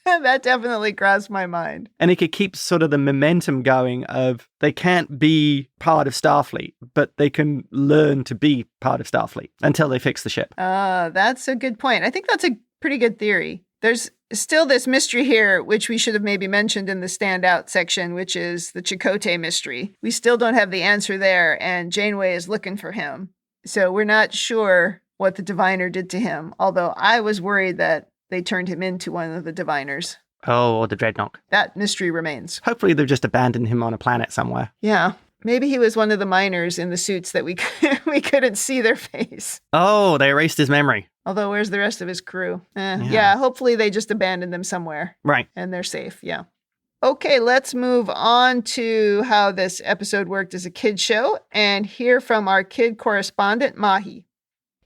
That definitely crossed my mind. And it could keep sort of the momentum going of they can't be part of Starfleet, but they can learn to be part of Starfleet until they fix the ship. That's a good point. I think that's a pretty good theory. There's still this mystery here, which we should have maybe mentioned in the standout section, which is the Chakotay mystery. We still don't have the answer there, and Janeway is looking for him. So we're not sure what the diviner did to him, although I was worried that they turned him into one of the diviners. Oh, or the Dreadnought. That mystery remains. Hopefully they've just abandoned him on a planet somewhere. Yeah. Maybe he was one of the miners in the suits that we couldn't see their face. Oh, they erased his memory. Although, where's the rest of his crew? Yeah, hopefully they just abandoned them somewhere. Right. And they're safe, yeah. Okay, let's move on to how this episode worked as a kid show and hear from our kid correspondent, Mahi.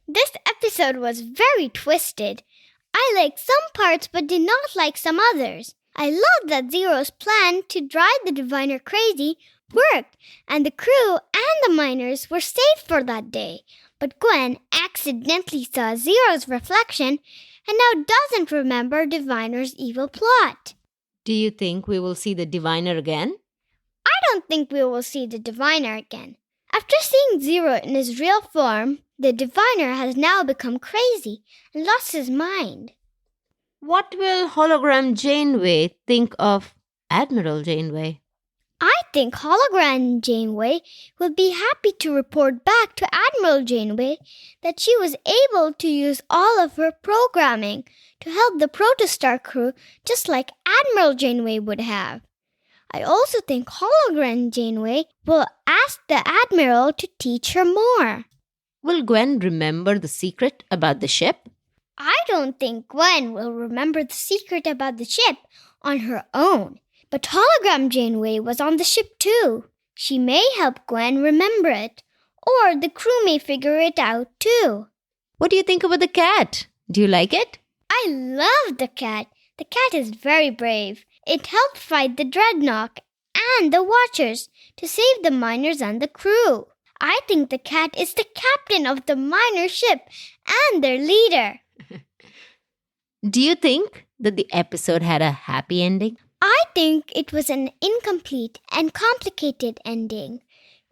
This episode was very twisted. I liked some parts but did not like some others. I loved that Zero's plan to drive the diviner crazy worked, and the crew and the miners were safe for that day. But Gwen accidentally saw Zero's reflection and now doesn't remember Diviner's evil plot. Do you think we will see the diviner again? I don't think we will see the diviner again. After seeing Zero in his real form, the diviner has now become crazy and lost his mind. What will Hologram Janeway think of Admiral Janeway? I think Hologram Janeway will be happy to report back to Admiral Janeway that she was able to use all of her programming to help the Protostar crew just like Admiral Janeway would have. I also think Hologram Janeway will ask the Admiral to teach her more. Will Gwen remember the secret about the ship? I don't think Gwen will remember the secret about the ship on her own. But Hologram Janeway was on the ship too. She may help Gwen remember it, or the crew may figure it out too. What do you think about the cat? Do you like it? I love the cat. The cat is very brave. It helped fight the Dreadnought and the Watchers to save the miners and the crew. I think the cat is the captain of the miner ship and their leader. Do you think that the episode had a happy ending? I think it was an incomplete and complicated ending.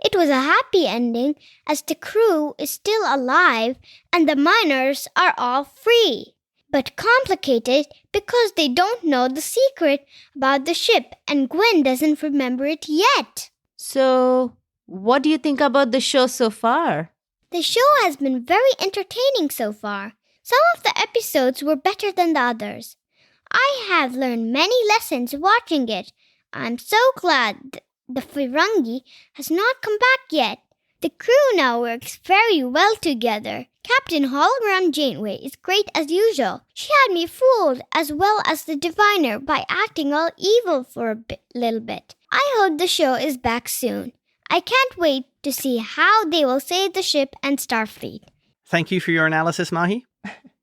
It was a happy ending as the crew is still alive and the miners are all free. But complicated because they don't know the secret about the ship and Gwen doesn't remember it yet. So, what do you think about the show so far? The show has been very entertaining so far. Some of the episodes were better than the others. I have learned many lessons watching it. I'm so glad the Ferengi has not come back yet. The crew now works very well together. Captain Hologram Janeway is great as usual. She had me fooled as well as the diviner by acting all evil for a little bit. I hope the show is back soon. I can't wait to see how they will save the ship and Starfleet. Thank you for your analysis, Mahi.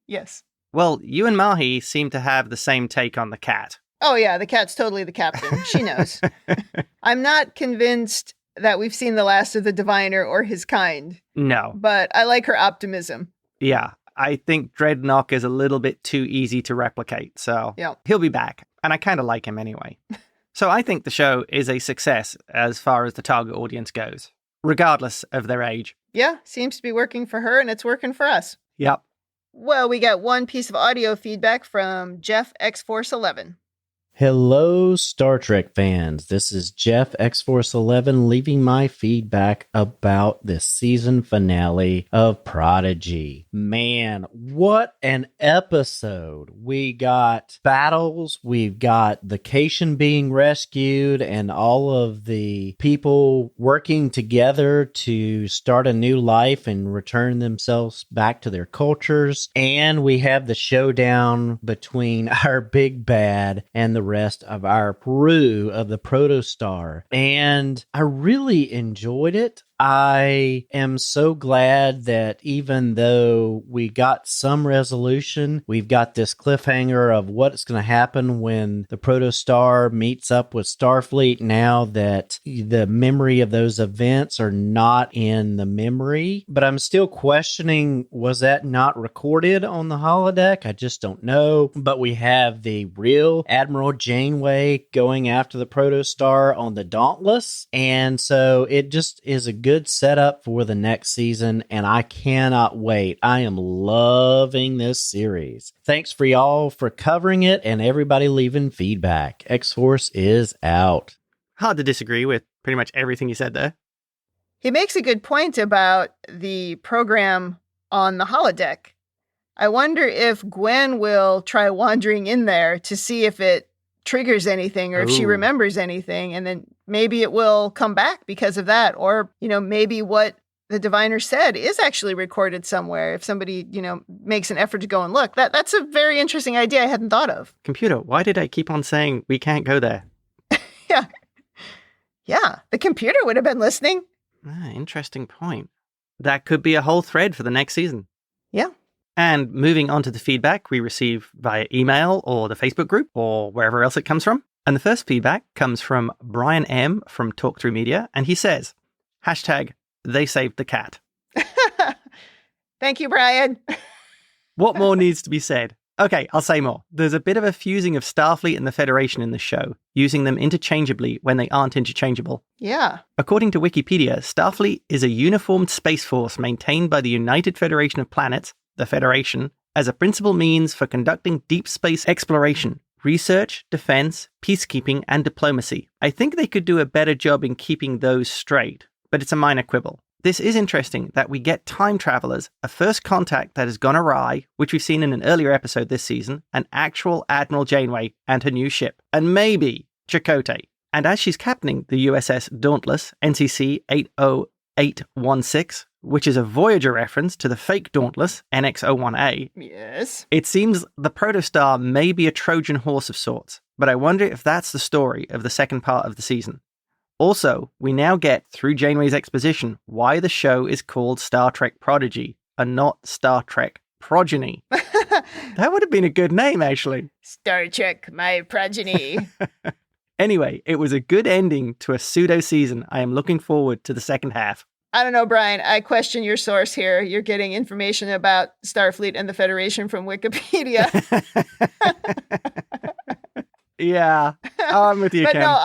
Yes. Well, you and Mahi seem to have the same take on the cat. Oh, yeah, the cat's totally the captain. She knows. I'm not convinced that we've seen the last of the diviner or his kind. No. But I like her optimism. Yeah, I think Dreadnought is a little bit too easy to replicate, so he'll be back. And I kind of like him anyway. So I think the show is a success as far as the target audience goes, regardless of their age. Yeah, seems to be working for her, and it's working for us. Yep. Well, we got one piece of audio feedback from Jeff X-Force11. Hello, Star Trek fans. This is Jeff X-Force11 leaving my feedback about the season finale of Prodigy. Man, what an episode. We got battles, we've got the Cation being rescued, and all of the people working together to start a new life and return themselves back to their cultures. And we have the showdown between our big bad and the rest of our crew of the Protostar. And I really enjoyed it. I am so glad that even though we got some resolution, we've got this cliffhanger of what's going to happen when the Protostar meets up with Starfleet now that the memory of those events are not in the memory. But I'm still questioning, was that not recorded on the holodeck? I just don't know. But we have the real Admiral Janeway going after the Protostar on the Dauntless. And so it just is a good setup for the next season, and I cannot wait. I am loving this series. Thanks for y'all for covering it and everybody leaving feedback. X-Force is out. Hard to disagree with pretty much everything you said there. He makes a good point about the program on the holodeck. I wonder if Gwen will try wandering in there to see if it triggers anything or if she remembers anything, and then maybe it will come back because of that. Or, maybe what the diviner said is actually recorded somewhere if somebody, makes an effort to go and look. That's a very interesting idea I hadn't thought of. Computer, why did I keep on saying we can't go there? Yeah, the computer would have been listening. Interesting point. That could be a whole thread for the next season. Yeah. And moving on to the feedback we receive via email or the Facebook group or wherever else it comes from. And the first feedback comes from Brian M. from Talk Through Media. And he says, hashtag, they saved the cat. Thank you, Brian. What more needs to be said? Okay, I'll say more. There's a bit of a fusing of Starfleet and the Federation in the show, using them interchangeably when they aren't interchangeable. Yeah. According to Wikipedia, Starfleet is a uniformed space force maintained by the United Federation of Planets, the Federation, as a principal means for conducting deep space exploration, research, defense, peacekeeping, and diplomacy. I think they could do a better job in keeping those straight, but it's a minor quibble. This is interesting that we get time travelers, a first contact that has gone awry, which we've seen in an earlier episode this season, an actual Admiral Janeway and her new ship, and maybe Chakotay. And as she's captaining the USS Dauntless, NCC 80816, which is a Voyager reference to the fake Dauntless, NX-01A, Yes. it seems the protostar may be a Trojan horse of sorts, but I wonder if that's the story of the second part of the season. Also, we now get, through Janeway's exposition, why the show is called Star Trek Prodigy and not Star Trek Progeny. That would have been a good name, actually. Star Trek, my progeny. Anyway, it was a good ending to a pseudo-season. I am looking forward to the second half. I don't know, Brian. I question your source here. You're getting information about Starfleet and the Federation from Wikipedia. Yeah, I'm with you, But Ken. no,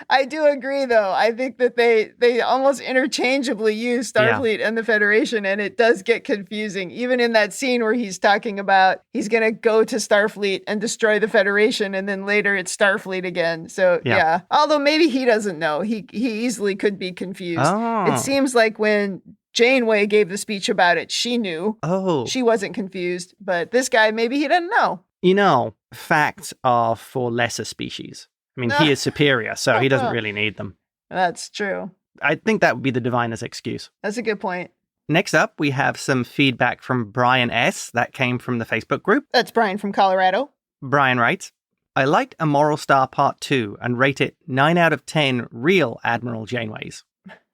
I do agree, though. I think that they almost interchangeably use Starfleet and the Federation, and it does get confusing. Even in that scene where he's talking about he's going to go to Starfleet and destroy the Federation, and then later it's Starfleet again. So, yeah. Although maybe he doesn't know. He easily could be confused. Oh. It seems like when Janeway gave the speech about it, she knew. Oh. She wasn't confused. But this guy, maybe he doesn't know. You know, facts are for lesser species. I mean, he is superior, so he doesn't really need them. That's true. I think that would be the diviner's excuse. That's a good point. Next up, we have some feedback from Brian S. that came from the Facebook group. That's Brian from Colorado. Brian writes, I liked A Moral Star Part 2 and rate it 9 out of 10 real Admiral Janeways.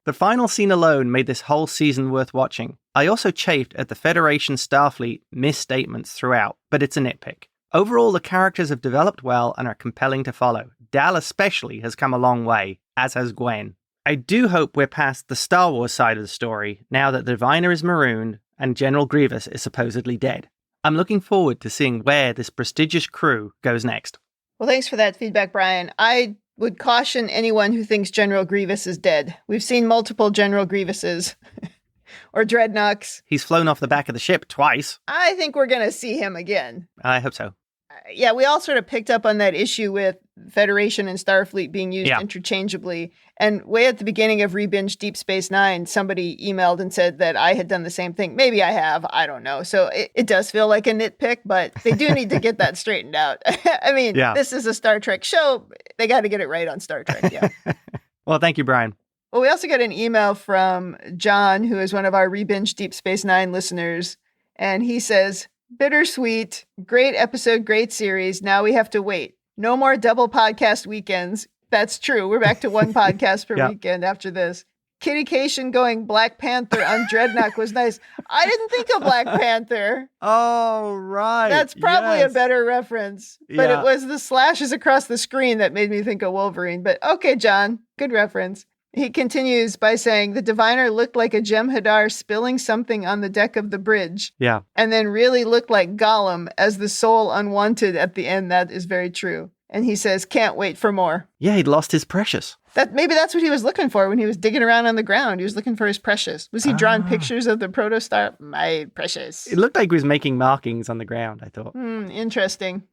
The final scene alone made this whole season worth watching. I also chafed at the Federation Starfleet misstatements throughout, but it's a nitpick. Overall, the characters have developed well and are compelling to follow. Dal especially has come a long way, as has Gwen. I do hope we're past the Star Wars side of the story, now that the Diviner is marooned and General Grievous is supposedly dead. I'm looking forward to seeing where this prestigious crew goes next. Well, thanks for that feedback, Brian. I would caution anyone who thinks General Grievous is dead. We've seen multiple General Grievouses or Dreadnoks. He's flown off the back of the ship twice. I think we're going to see him again. I hope so. Yeah, we all sort of picked up on that issue with Federation and Starfleet being used interchangeably. And way at the beginning of Rebinge Deep Space Nine, somebody emailed and said that I had done the same thing. Maybe I have. I don't know. So it does feel like a nitpick, but they do need to get that straightened out. I mean, This is a Star Trek show. They got to get it right on Star Trek. Yeah. Well, thank you, Brian. Well, we also got an email from John, who is one of our Rebinge Deep Space Nine listeners. And he says, bittersweet, great episode, great series. Now we have to wait. No more double podcast weekends. That's true. We're back to one podcast per weekend after this. Kittycation going Black Panther on Dreadnought was nice. I didn't think of Black Panther. Oh, right. That's probably a better reference. But it was the slashes across the screen that made me think of Wolverine. But okay, John, good reference. He continues by saying, the diviner looked like a Jem'Hadar spilling something on the deck of the bridge. Yeah. And then really looked like Gollum as the soul unwanted at the end. That is very true. And he says, can't wait for more. Yeah, he'd lost his precious. Maybe that's what he was looking for when he was digging around on the ground. He was looking for his precious. Was he drawing pictures of the protostar? My precious. It looked like he was making markings on the ground, I thought. Interesting.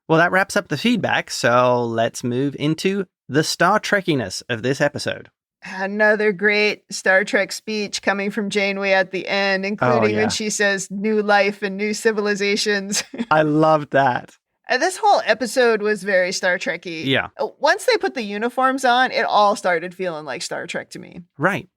Well, that wraps up the feedback, so let's move into the Star Trekkiness of this episode. Another great Star Trek speech coming from Janeway at the end, including when she says new life and new civilizations. I loved that. This whole episode was very Star Trek-y. Yeah. Once they put the uniforms on, it all started feeling like Star Trek to me. Right.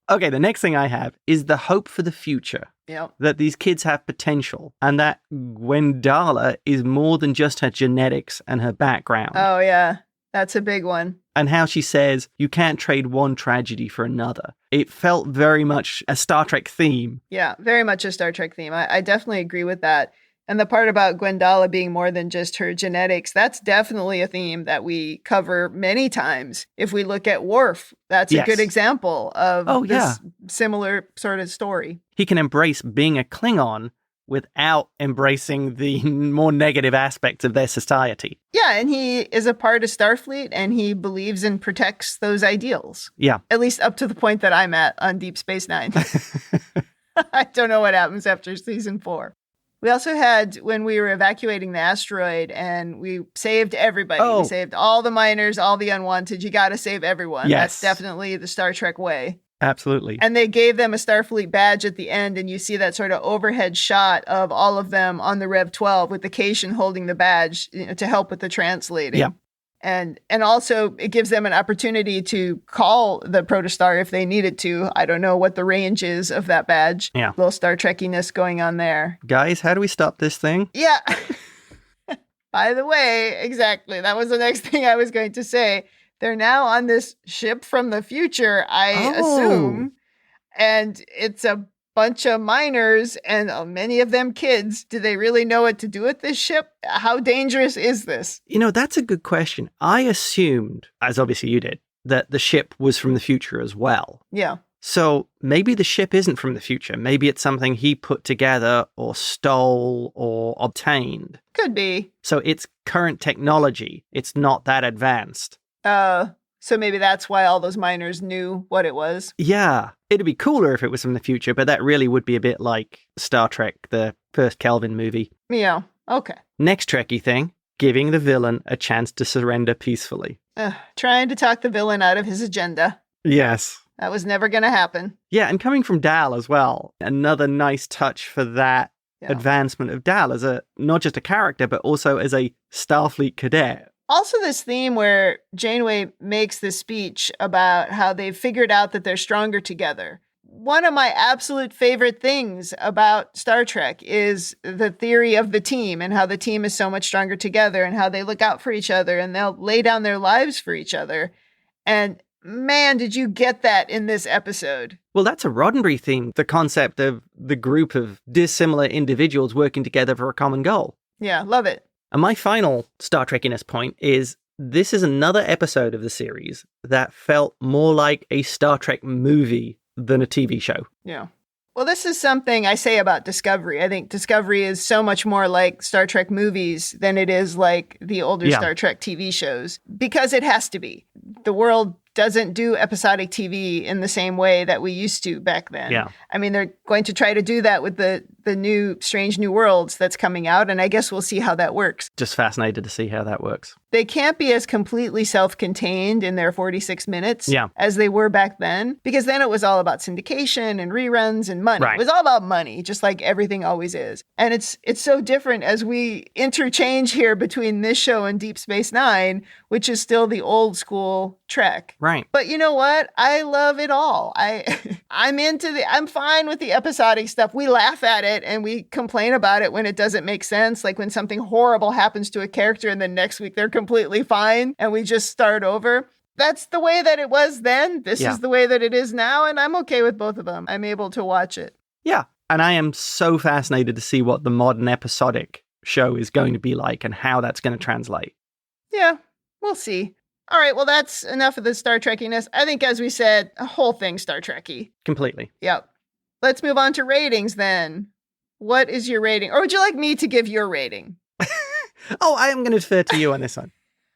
Okay, the next thing I have is the hope for the future. Yep. That these kids have potential and that Gwendala is more than just her genetics and her background. Oh, yeah. That's a big one. And how she says, you can't trade one tragedy for another. It felt very much a Star Trek theme. Yeah, very much a Star Trek theme. I definitely agree with that. And the part about Gwendala being more than just her genetics, that's definitely a theme that we cover many times. If we look at Worf, that's a good example of this similar sort of story. He can embrace being a Klingon without embracing the more negative aspects of their society. Yeah, and he is a part of Starfleet, and he believes and protects those ideals. Yeah. At least up to the point that I'm at on Deep Space Nine. I don't know what happens after season 4. We also had when we were evacuating the asteroid and we saved everybody. We saved all the miners, all the unwanted. You got to save everyone. Yes. That's definitely the Star Trek way. Absolutely. And they gave them a Starfleet badge at the end, and you see that sort of overhead shot of all of them on the Rev 12 with the Cation holding the badge, to help with the translating. Yeah. And also it gives them an opportunity to call the protostar if they needed to. I don't know what the range is of that badge. Yeah. A little Star Trekkiness going on there. Guys, how do we stop this thing? Yeah. By the way, exactly. That was the next thing I was going to say. They're now on this ship from the future, I assume. And it's a bunch of miners and many of them kids. Do they really know what to do with this ship? How dangerous is this? That's a good question. I assumed, as obviously you did, that the ship was from the future as well. Yeah. So maybe the ship isn't from the future. Maybe it's something he put together or stole or obtained. Could be. So it's current technology. It's not that advanced. So maybe that's why all those miners knew what it was. Yeah. It'd be cooler if it was from the future, but that really would be a bit like Star Trek, the first Kelvin movie. Yeah. Okay. Next Trekkie thing, giving the villain a chance to surrender peacefully. Trying to talk the villain out of his agenda. Yes. That was never going to happen. Yeah, and coming from Dal as well. Another nice touch for that advancement of Dal as not just a character, but also as a Starfleet cadet. Also, this theme where Janeway makes this speech about how they've figured out that they're stronger together. One of my absolute favorite things about Star Trek is the theory of the team and how the team is so much stronger together and how they look out for each other and they'll lay down their lives for each other. And man, did you get that in this episode? Well, that's a Roddenberry theme, the concept of the group of dissimilar individuals working together for a common goal. Yeah, love it. And my final Star Trekkiness point is this is another episode of the series that felt more like a Star Trek movie than a TV show. Yeah. Well, this is something I say about Discovery. I think Discovery is so much more like Star Trek movies than it is like the older Star Trek TV shows, because it has to be. The world doesn't do episodic TV in the same way that we used to back then. Yeah. I mean, they're going to try to do that with the new Strange New Worlds that's coming out, and I guess we'll see how that works. Just fascinated to see how that works. They can't be as completely self-contained in their 46 minutes as they were back then, because then it was all about syndication and reruns and money. Right. It was all about money, just like everything always is. And it's so different as we interchange here between this show and Deep Space Nine, which is still the old school Trek. Right. But you know what? I love it all. I'm fine with the episodic stuff. We laugh at it and we complain about it when it doesn't make sense. Like when something horrible happens to a character and then next week they're completely fine and we just start over. That's the way that it was then. This is the way that it is now. And I'm okay with both of them. I'm able to watch it. Yeah. And I am so fascinated to see what the modern episodic show is going to be like and how that's going to translate. Yeah, we'll see. All right, well, that's enough of the Star Trekkiness. I think, as we said, a whole thing Star Trekky. Completely. Yep. Let's move on to ratings then. What is your rating? Or would you like me to give your rating? I am going to defer to you on this one.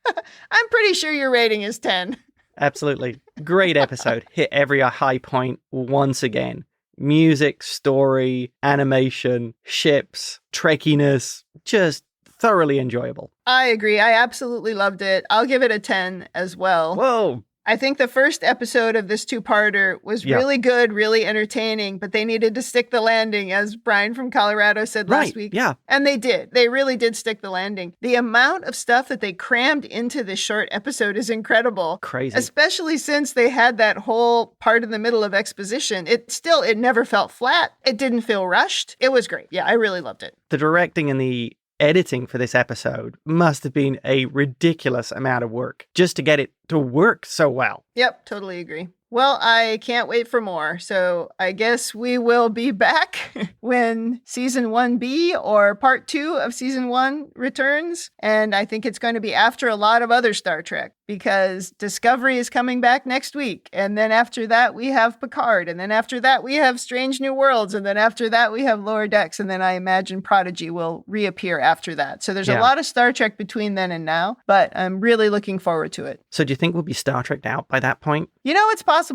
I'm pretty sure your rating is 10. Absolutely. Great episode. Hit every high point once again. Music, story, animation, ships, Trekkiness, just thoroughly enjoyable. I agree. I absolutely loved it. I'll give it a 10 as well. Whoa. I think the first episode of this two-parter was really good, really entertaining, but they needed to stick the landing, as Brian from Colorado said last week. Yeah. And they did. They really did stick the landing. The amount of stuff that they crammed into this short episode is incredible. Crazy. Especially since they had that whole part in the middle of exposition. It never felt flat. It didn't feel rushed. It was great. Yeah, I really loved it. The directing and the editing for this episode must have been a ridiculous amount of work just to get it to work so well. Yep, totally agree. Well, I can't wait for more. So I guess we will be back when season 1B or part 2 of season 1 returns. And I think it's going to be after a lot of other Star Trek because Discovery is coming back next week. And then after that, we have Picard. And then after that, we have Strange New Worlds. And then after that, we have Lower Decks. And then I imagine Prodigy will reappear after that. So there's a lot of Star Trek between then and now, but I'm really looking forward to it. So do you think we'll be Star Trek'd out by that point? You know, it's possible.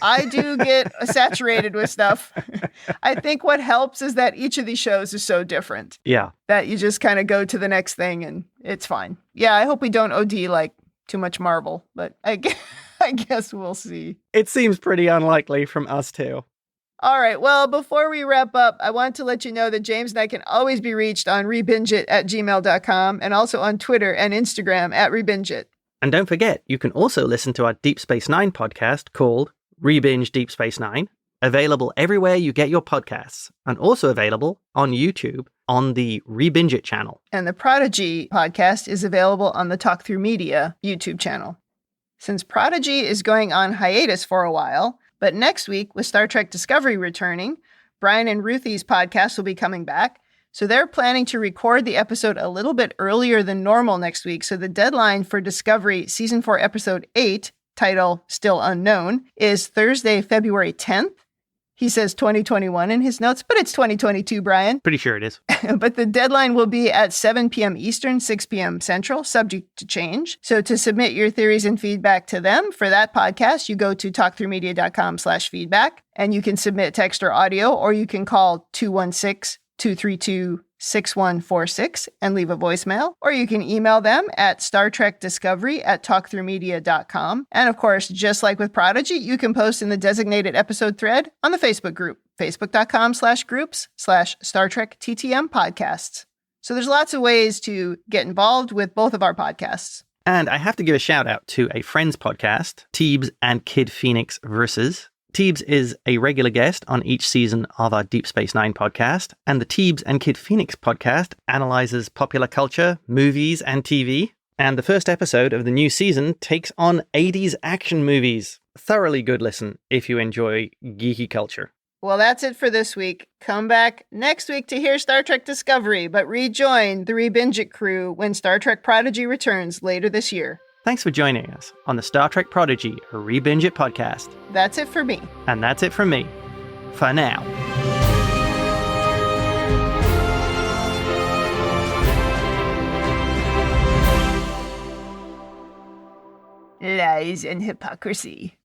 I do get saturated with stuff. I think what helps is that each of these shows is so different. Yeah. That you just kind of go to the next thing and it's fine. Yeah, I hope we don't OD like too much Marvel, but I guess we'll see. It seems pretty unlikely from us too. All right. Well, before we wrap up, I want to let you know that James and I can always be reached on RebingeIt@gmail.com and also on Twitter and Instagram @RebingeIt. And don't forget, you can also listen to our Deep Space Nine podcast called Rebinge Deep Space Nine, available everywhere you get your podcasts, and also available on YouTube on the RebingeIt channel. And the Prodigy podcast is available on the Talk Through Media YouTube channel. Since Prodigy is going on hiatus for a while, but next week with Star Trek Discovery returning, Brian and Ruthie's podcast will be coming back. So they're planning to record the episode a little bit earlier than normal next week. So the deadline for Discovery Season 4, Episode 8, title Still Unknown, is Thursday, February 10th. He says 2021 in his notes, but it's 2022, Brian. Pretty sure it is. But the deadline will be at 7 p.m. Eastern, 6 p.m. Central, subject to change. So to submit your theories and feedback to them for that podcast, you go to talkthroughmedia.com/feedback, and you can submit text or audio, or you can call 216-232-6146 and leave a voicemail, or you can email them at StarTrekDiscovery@talkthroughmedia.com. And of course, just like with Prodigy, you can post in the designated episode thread on the Facebook group, facebook.com/groups/Star Trek TTM podcasts. So there's lots of ways to get involved with both of our podcasts. And I have to give a shout out to a friend's podcast, Teebs and Kid Phoenix Versus. Teebs is a regular guest on each season of our Deep Space Nine podcast, and the Teebs and Kid Phoenix podcast analyzes popular culture, movies, and TV. And the first episode of the new season takes on 80s action movies. Thoroughly good listen if you enjoy geeky culture. Well, that's it for this week. Come back next week to hear Star Trek Discovery, but rejoin the RebingeIt crew when Star Trek Prodigy returns later this year. Thanks for joining us on the Star Trek Prodigy RebingeIt podcast. That's it for me. And that's it from me. For now. Lies and hypocrisy.